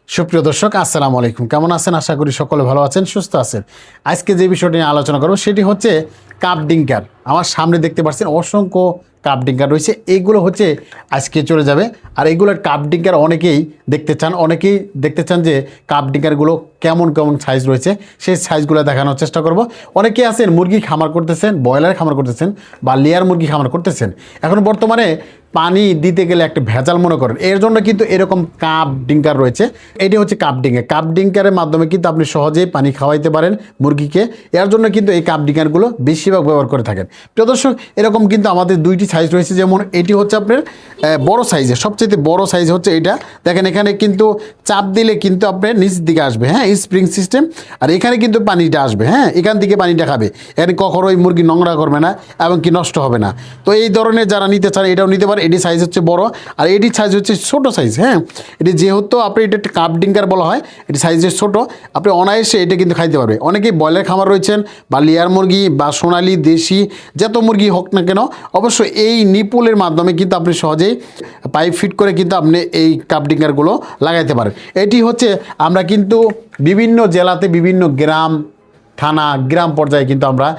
সুপ্রিয় দর্শক আসসালামু আলাইকুম, কেমন আছেন? আশা করি সকলে ভালো আছেন, সুস্থ আছেন। আজকে যে বিষয়টি নিয়ে আলোচনা করব সেটি হচ্ছে কাপ ডিঙ্কার। আমার সামনে দেখতে পাচ্ছেন অসংখ্য কাপ ডিঙ্কার রয়েছে, এইগুলো হচ্ছে আজকে চলে যাবে। আর এইগুলোর কাপ ডিঙ্কার অনেকেই দেখতে চান যে কাপ ডিঙ্কারগুলো কেমন কেমন সাইজ রয়েছে, সেই সাইজগুলো দেখানোর চেষ্টা করব। অনেকেই আছেন মুরগি খামার করতেছেন, ব্রয়লার খামার করতেছেন বা লেয়ার মুরগি খামার করতেছেন। এখন বর্তমানে পানি দিতে গেলে একটা ভেজাল মনে করেন, এর জন্য কিন্তু এরকম কাপ ডিঙ্কার রয়েছে। এটি হচ্ছে কাপ ডিঙ্কার। কাপ ডিঙ্কারের মাধ্যমে কিন্তু আপনি সহজেই পানি খাওয়াইতে পারেন মুরগিকে। এর জন্য কিন্তু এই কাপ ডিঙ্কারগুলো বেশিরভাগ ব্যবহার করে থাকেন। প্রিয় দর্শক, এরকম কিন্তু আমাদের দুইটি সাইজ রয়েছে। যেমন এটি হচ্ছে আপনার বড় সাইজের, সবচেয়ে বড় সাইজ হচ্ছে এটা। দেখেন এখানে কিন্তু চাপ দিলে কিন্তু আপনার নিচ দিকে আসবে, হ্যাঁ, স্প্রিং সিস্টেম। আর এখানে কিন্তু পানিটা আসবে, হ্যাঁ, এখান থেকে পানিটা খাবে। এখানে কখনোই মুরগি নোংরা করবে না এবং কি নষ্ট হবে না। তো এই ধরনের যারা নিতে চান এটাও নিতে পারে। এটি সাইজ হচ্ছে বড় আর এটি সাইজ হচ্ছে ছোট সাইজ, হ্যাঁ। এটি যেহেতু আপনি এটা একটা কাপ ডিঙ্কার বলা হয়, এটি সাইজের ছোট, আপনি অনায়াসে এটা কিন্তু খাইতে পারবে। অনেকেই ব্রয়লার খামার রয়েছেন বা লেয়ার মুরগি বা সোনালি দেশি যত মুরগি হোক না কেন, অবশ্যই এই নিপুলের মাধ্যমে কিন্তু আপনি সহজেই পাইপ ফিট করে কিন্তু আপনি এই কাপ ডিঙ্কারগুলো লাগাইতে পারেন। এটি হচ্ছে আমরা কিন্তু বিভিন্ন জেলাতে বিভিন্ন গ্রাম থানা গ্রাম পর্যায়ে কিন্তু আমরা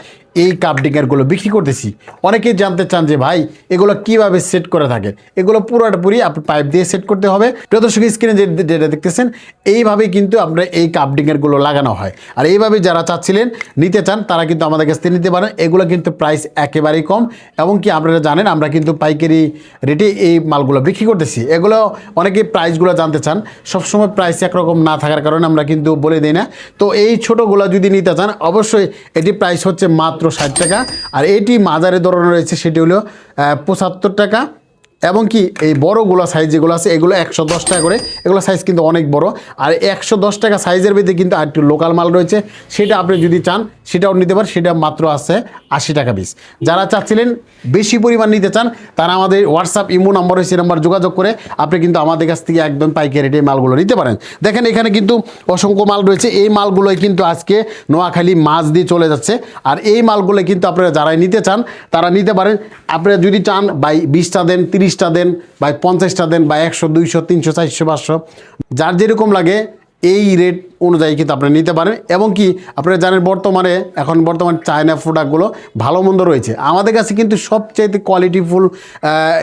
এই কাপ ডিঙ্কারগুলো বিক্রি করতেছি। অনেকেই জানতে চান যে ভাই এগুলো কিভাবে সেট করে থাকেন। এগুলো পুরোপুরি আপনি পাইপ দিয়ে সেট করতে হবে। প্রিয় দর্শক, স্ক্রিনে যেটা দেখতেছেন এইভাবেই কিন্তু আপনার এই কাপ ডিঙ্কারগুলো লাগানো হয়। আর এইভাবে যারা চাচ্ছিলেন নিতে চান তারা কিন্তু আমাদের কাছ থেকে নিতে পারেন। এগুলো কিন্তু প্রাইস একেবারেই কম এবং কি আপনারা জানেন আমরা কিন্তু পাইকারি রেটে এই মালগুলো বিক্রি করতেছি। এগুলো অনেকেই প্রাইসগুলো জানতে চান, সবসময় প্রাইস একরকম না থাকার কারণে আমরা কিন্তু বলে দিই না। তো এই ছোটোগুলো যদি নিতে চান অবশ্যই এটি প্রাইস হচ্ছে মাত্র 60 টাকা। আর এটি মাঝারি ধরনের রয়েছে সেটি হলো 75 টাকা। এবং কি এই বড়গুলো সাইজ যেগুলো আছে এগুলো 110 টাকা করে। এগুলো সাইজ কিন্তু অনেক বড়। আর 110 টাকা সাইজের ভিতরে কিন্তু আরেকটু লোকাল মাল রয়েছে, সেটা আপনি যদি চান সেটাও নিতে পারেন। সেটা মাত্র আছে 80 টাকা পিস। যারা চাচ্ছিলেন বেশি পরিমাণ নিতে চান তারা আমাদের হোয়াটসঅ্যাপ ইমো নাম্বার হয়েছে নাম্বার যোগাযোগ করে আপনি কিন্তু আমাদের কাছ থেকে একদম পাইকারি রেটে মালগুলো নিতে পারেন। দেখেন এখানে কিন্তু অসংখ্য মাল রয়েছে। এই মালগুলোই কিন্তু আজকে নোয়াখালী মাছ দিয়ে চলে যাচ্ছে। আর এই মালগুলো কিন্তু আপনারা যারাই নিতে চান তারা নিতে পারেন। আপনারা যদি চান বাই 20টা দেন, 30টা দেন, বাই 50টা দেন, বা 100, 200, 300, 400, 500, যার যেরকম লাগে এই রেট অনুযায়ী কিন্তু আপনারা নিতে পারেন। এবং কি আপনারা জানেন বর্তমানে চায়না প্রোডাক্টগুলো ভালো মন্দ রয়েছে। আমাদের কাছে কিন্তু সবচাইতে কোয়ালিটিফুল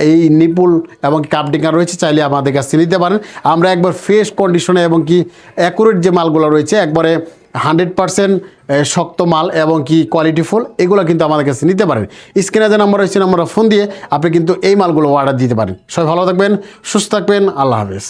এই নিপুল এবং কাপ ডিঙ্কার রয়েছে, চাইলে আমাদের কাছে নিতে পারেন। আমরা একবার ফ্রেশ কন্ডিশনে এবং কি অ্যাকুরেট যে মালগুলো রয়েছে একবারে 100% শক্ত মাল এবং কি কোয়ালিটিফুল, এগুলো কিন্তু আমাদের কাছে নিতে পারেন। স্ক্রিনে যে নাম্বার রয়েছে আমরা ফোন দিয়ে আপনি কিন্তু এই মালগুলো অর্ডার দিতে পারেন। সবাই ভালো থাকবেন, সুস্থ থাকবেন, আল্লাহ হাফেজ।